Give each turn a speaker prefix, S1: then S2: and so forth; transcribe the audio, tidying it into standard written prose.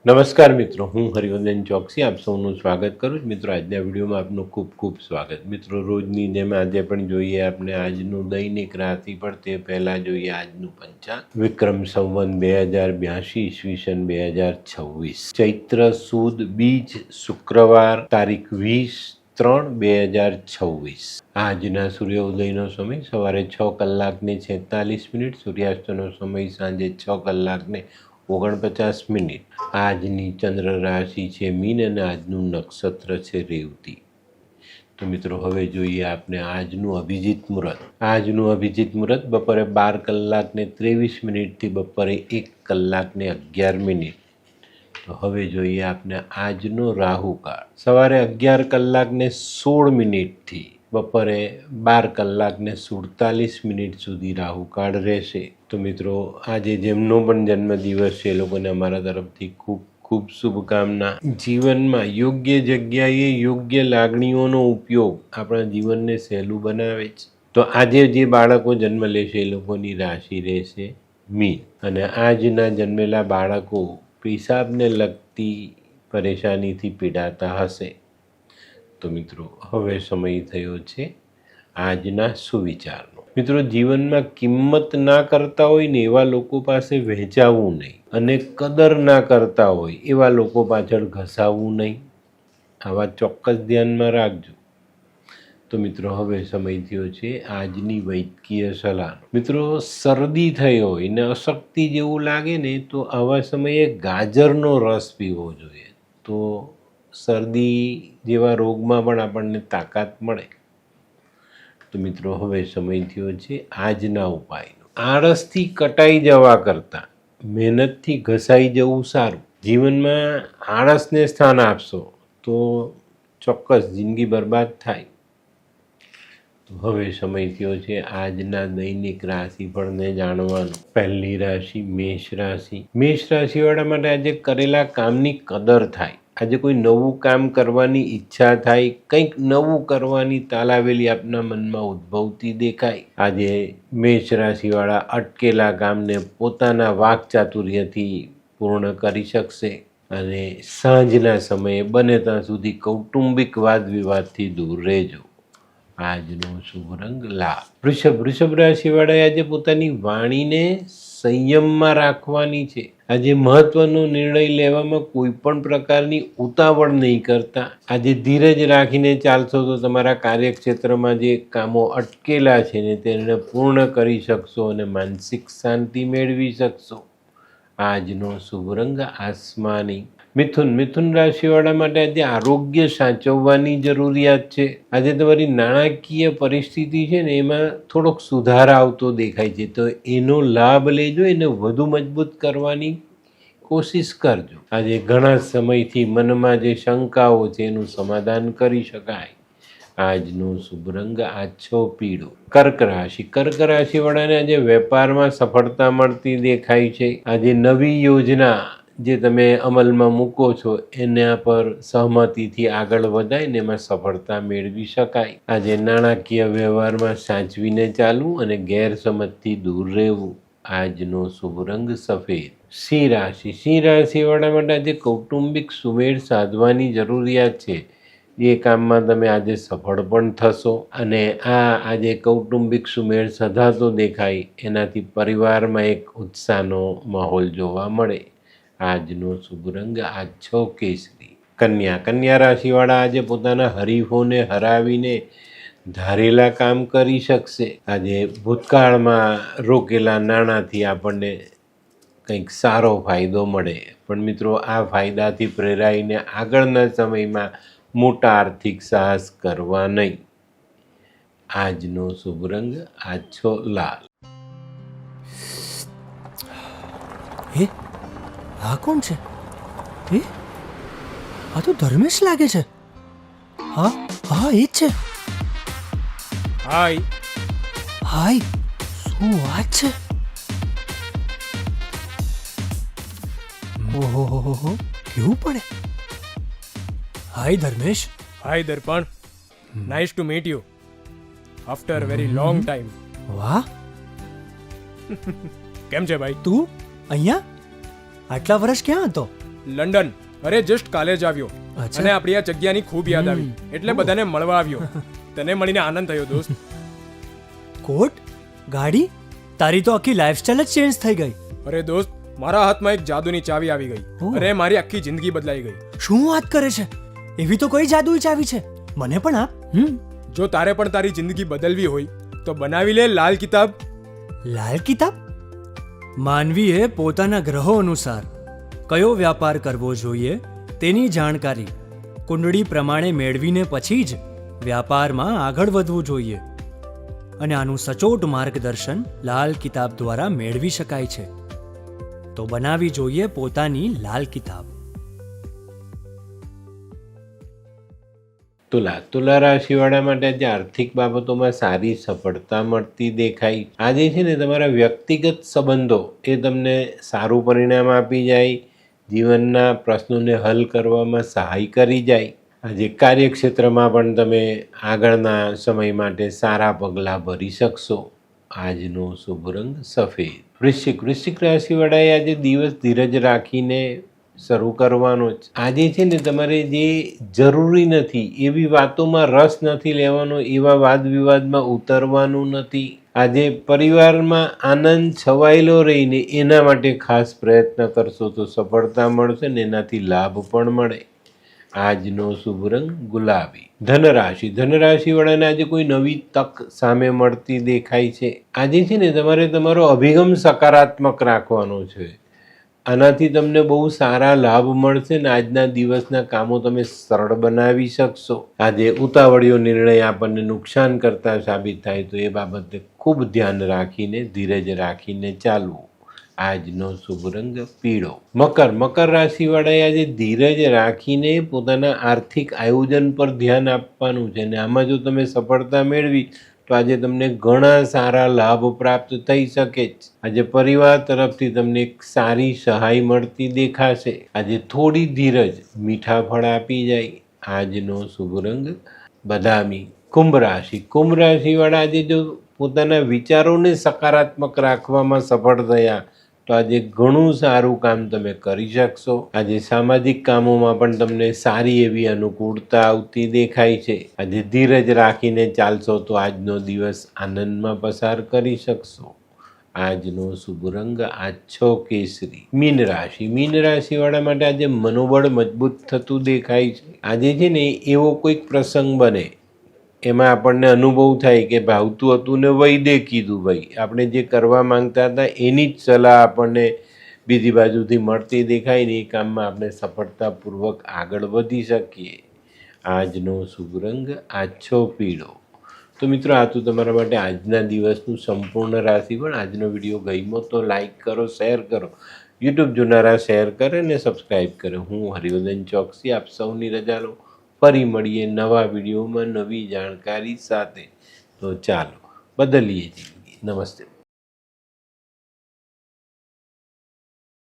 S1: નમસ્કાર મિત્રો, હું હરિવર્ધન ચોકસી આપ સૌનું સ્વાગત કરું છું. મિત્રો, આજના વિડીયોમાં આપનું ખૂબ ખૂબ સ્વાગત. મિત્રો, રોજની જેમ આજે પણ જોઈએ આપણે આજનું દૈનિક રાશિફળ. તે પહેલાં જોઈએ આજનું પંચાંગ. વિક્રમ સંવત 2082 ઈસવીસન 2026, ચૈત્ર સુદ બીજ શુક્રવાર, તારીખ 20/3/2026. આજના સૂર્યોદયનો સમય સવારે 6:46:46, સૂર્યાસ્તનો સમય સાંજે 6:49:49. આજની ચંદ્ર રાશિ છે મીન અને આજનું નક્ષત્ર છે રેવતી. તો મિત્રો, હવે જોઈએ આપણે આજનું અભિજીત મુહૂર્ત. આજનું અભિજીત મુહૂર્ત બપોરે 12:23 થી બપોરે 1:11. તો હવે જોઈએ આપણે આજનો રાહુકાળ. સવારે 11:16 થી બપોરે 12:47 સુધી રાહુકાળ રહેશે. તો મિત્રો, આજે જેમનો પણ જન્મદિવસ છે એ લોકોને અમારા તરફથી ખૂબ ખૂબ શુભકામના. જીવનમાં યોગ્ય જગ્યાએ યોગ્ય લાગણીઓનો ઉપયોગ આપણા જીવનને સહેલું બનાવે છે. તો આજે જે બાળકો જન્મ લેશે એ લોકોની રાશિ રહેશે મીન. અને આજના જન્મેલા બાળકો પેશાબને લગતી પરેશાનીથી પીડાતા હશે. તો મિત્રો, હવે સમય થયો છે આજના સુવિચારનો. મિત્રો, જીવનમાં કિંમત ના કરતા હોય ને એવા લોકો પાસે વહેંચાવું નહીં, અને કદર ના કરતા હોય એવા લોકો પાછળ ઘસાવવું નહીં. આ વાત ચોક્કસ ધ્યાનમાં રાખજો. તો મિત્રો, હવે સમય થયો છે આજની વૈદ્યકીય સલાહ. મિત્રો, શરદી થઈ હોય ને અશક્તિ જેવું લાગે ને તો આવા સમયે ગાજરનો રસ પીવો જોઈએ. તો શરદી જેવા રોગમાં પણ આપણને તાકાત મળે. તો મિત્રો, હવે સમય થયો છે આજના ઉપાયનો. આળસથી કટાઈ જવા કરતાં મહેનતથી ઘસાઈ જવું સારું. જીવનમાં આળસને સ્થાન આપશો તો ચોક્કસ જિંદગી બરબાદ થાય. તો હવે સમય થયો છે આજના દૈનિક રાશિફળને જાણવાનો. પહેલી રાશિ મેષ રાશિ. મેષ રાશિવાળા માટે આજે કરેલા કામની કદર થાય. આજે કોઈ નવું કામ કરવાની ઈચ્છા થાય, કંઈક નવું કરવાની તાલાવેલી આપના મનમાં ઉદ્ભવતી દેખાય. આજે મેષ રાશિવાળા અટકેલા કામને પોતાના વાકચાતુર્યથી પૂર્ણ કરી શકશે. અને સાંજના સમયે બને ત્યાં સુધી કૌટુંબિક વાદ વિવાદથી દૂર રહેજો. આજનો શુભ રંગ લાલ. વૃષભ રાશિવાળાએ આજે પોતાની વાણીને સંયમમાં રાખવાની છે. આજે મહત્વનો નિર્ણય લેવામાં કોઈ પણ પ્રકારની ઉતાવળ નહીં કરતા. આજે ધીરજ રાખીને ચાલશો તો તમારા કાર્યક્ષેત્રમાં જે કામો અટકેલા છે ને તેને પૂર્ણ કરી શકશો અને માનસિક શાંતિ મેળવી શકશો. આજનો શુભ રંગ આસમાની. મિથુન રાશિવાળા માટે આજે આરોગ્ય સાચવવાની જરૂરિયાત છે. આજે તમારી નાણાકીય પરિસ્થિતિ છે ને એમાં થોડોક સુધાર આવતો દેખાય છે. તો એનો લાભ લેજો, એને વધુ મજબૂત કરવાની કોશિશ કરજો. આજે ઘણા સમયથી મનમાં જે શંકાઓ છે એનું સમાધાન કરી શકાય. આજનો શુભ રંગ આછો પીળો. કર્ક રાશિવાળાને આજે વેપારમાં સફળતા મળતી દેખાય છે. આજે નવી યોજના જે તમે અમલમાં મૂકો છો એના પર સહમતિથી આગળ વધાય ને એમાં સફળતા મેળવી શકાય. આજે નાણાકીય વ્યવહારમાં સાચવીને ચાલવું અને ગેરસમજથી દૂર રહેવું. આજનો શુભ રંગ સફેદ. સિંહ રાશિવાળા માટે આજે કૌટુંબિક સુમેળ સાધવાની જરૂરિયાત છે. એ કામમાં તમે આજે સફળ પણ થશો. અને આજે કૌટુંબિક સુમેળ સધાતો દેખાય એનાથી પરિવારમાં એક ઉત્સાહનો માહોલ જોવા મળે. આજનો શુભ રંગ આછો કેસરી. કન્યા રાશિવાળા આજે પોતાના હરીફોને હરાવીને ધારેલા કામ કરી શકશે. આજે ભૂતકાળમાં રોકેલા નાણાંથી આપણને કંઈક સારો ફાયદો મળે. પણ મિત્રો, આ ફાયદાથી પ્રેરાઈને આગળના સમયમાં મોટા આર્થિક સાહસ કરવા નહીં. આજનો શુભ રંગ આછો લાલ.
S2: આ કોણ છે? આ તો ધર્મેશ લાગે છે. હા, એ જ છે. હાય, શું વાત છે? ઓહો, કેવું પડે? Hi Dharmesh.
S3: Hi Darpan, nice to meet you after very long time.
S2: વાહ,
S3: કેમ છે ભાઈ?
S2: તું અહીંયા આટલા વર્ષ ક્યાં હતો?
S3: લંડન. અરે જસ્ટ કાલે જ આવ્યો
S2: અચ્છા.
S3: અને આપણી આ જગ્યાની ખૂબ યાદ આવી એટલે બધાને મળવા આવ્યો. તને મળીને આનંદ થયો દોસ્ત.
S2: કોટ ગાડી તારી તો આખી લાઈફસ્ટાઈલ જ ચેન્જ થઈ ગઈ.
S3: અરે દોસ્ત, મારા હાથમાં એક જાદુની ચાવી આવી ગઈ
S2: ઓહ.
S3: અને મારી આખી જિંદગી બદલાઈ ગઈ.
S2: શું વાત કરે છે? એવી તો કઈ જાદુઈ ચાવી છે? મને પણ આપ.
S3: જો તારે પણ તારી જિંદગી બદલવી હોય તો બનાવી લે લાલ કિતાબ.
S2: લાલ કિતાબ? માનવીએ પોતાના ગ્રહો અનુસાર કયો વ્યાપાર કરવો જોઈએ તેની જાણકારી કુંડળી પ્રમાણે મેળવીને પછી જ વ્યાપારમાં આગળ વધવું જોઈએ. અને આનું સચોટ માર્ગદર્શન લાલ કિતાબ દ્વારા મેળવી શકાય છે. તો બનાવી જોઈએ પોતાની લાલ કિતાબ.
S1: તુલા રાશિવાળા માટે આજે આર્થિક બાબતોમાં સારી સફળતા મળતી દેખાય. આજે છે ને તમારા વ્યક્તિગત સંબંધો એ તમને સારું પરિણામ આપી જાય, જીવનના પ્રશ્નોને હલ કરવામાં સહાય કરી જાય. આજે કાર્યક્ષેત્રમાં પણ તમે આગળના સમય માટે સારા પગલાં ભરી શકશો. આજનો શુભ રંગ સફેદ. વૃશ્ચિક રાશિવાળાએ આજે દિવસ ધીરજ રાખીને શરૂ કરવાનો જ. આજે છે ને તમારે જે જરૂરી નથી એવી વાતોમાં રસ નથી લેવાનો, એવા વાદ વિવાદમાં ઉતરવાનું નથી. આજે પરિવારમાં આનંદ છવાયેલો રહીને એના માટે ખાસ પ્રયત્ન કરશો તો સફળતા મળશે ને એનાથી લાભ પણ મળે. આજનો શુભ રંગ ગુલાબી. ધનરાશિવાળાને આજે કોઈ નવી તક સામે મળતી દેખાય છે. આજે છે ને તમારે તમારો અભિગમ સકારાત્મક રાખવાનો છે. આનાથી તમને બહુ સારા લાભ મળશે ને આજના દિવસના કામો તમે સરળ બનાવી શકશો. આજે ઉતાવળિયો નિર્ણય આપણને નુકસાન કરતા સાબિત થાય તો એ બાબતે ખૂબ ધ્યાન રાખીને ધીરજ રાખીને ચાલવું. આજનો શુભ રંગ પીળો. મકર રાશિવાળાએ આજે ધીરજ રાખીને પોતાના આર્થિક આયોજન પર ધ્યાન આપવાનું છે અને આમાં જો તમે સફળતા મેળવી તો આજે તમને ઘણા સારા લાભ પ્રાપ્ત થઈ શકે છે. આજે પરિવાર તરફથી તમને એક સારી સહાય મળતી દેખાશે. આજે થોડી ધીરજ મીઠા ફળ આપી જાય. આજનો શુભ રંગ બદામી. કુંભ રાશિવાળા આજે જો પોતાના વિચારોને સકારાત્મક રાખવામાં સફળ થયા તો આજે ઘણું સારું કામ તમે કરી શકશો. આજે સામાજિક કામોમાં પણ તમને સારી એવી અનુકૂળતા આવતી દેખાય છે. આજે ધીરજ રાખીને ચાલશો તો આજનો દિવસ આનંદમાં પસાર કરી શકશો. આજનો શુભ રંગ આછો કેસરી. મીન રાશિવાળા માટે આજે મનોબળ મજબૂત થતું દેખાય છે. આજે છે ને એવો કોઈક પ્રસંગ બને એમાં આપણને અનુભવ થાય કે ભાવતું હતું ને વૈદે કીધું. ભાઈ આપણે જે કરવા માંગતા હતા એની જ સલાહ આપણને બીજી બાજુથી મળતી દેખાય ને એ કામમાં આપણે સફળતાપૂર્વક આગળ વધી શકીએ. આજનો શુભ રંગ આછો પીળો. તો મિત્રો, આ તો તમારા માટે આજના દિવસનું સંપૂર્ણ રાશિફળ. આજનો વિડીયો ગમ્યો તો લાઈક કરો, શેર કરો. યુટ્યુબ જોનારા શેર કરે ને સબસ્ક્રાઈબ કરે. હું હરિવર્ધન ચોકસી આપ સૌની રજા લો. ફરી મળીએ નવા વિડીયોમાં નવી જાણકારી સાથે. તો ચાલો બદલીએ જિંદગી. નમસ્તે.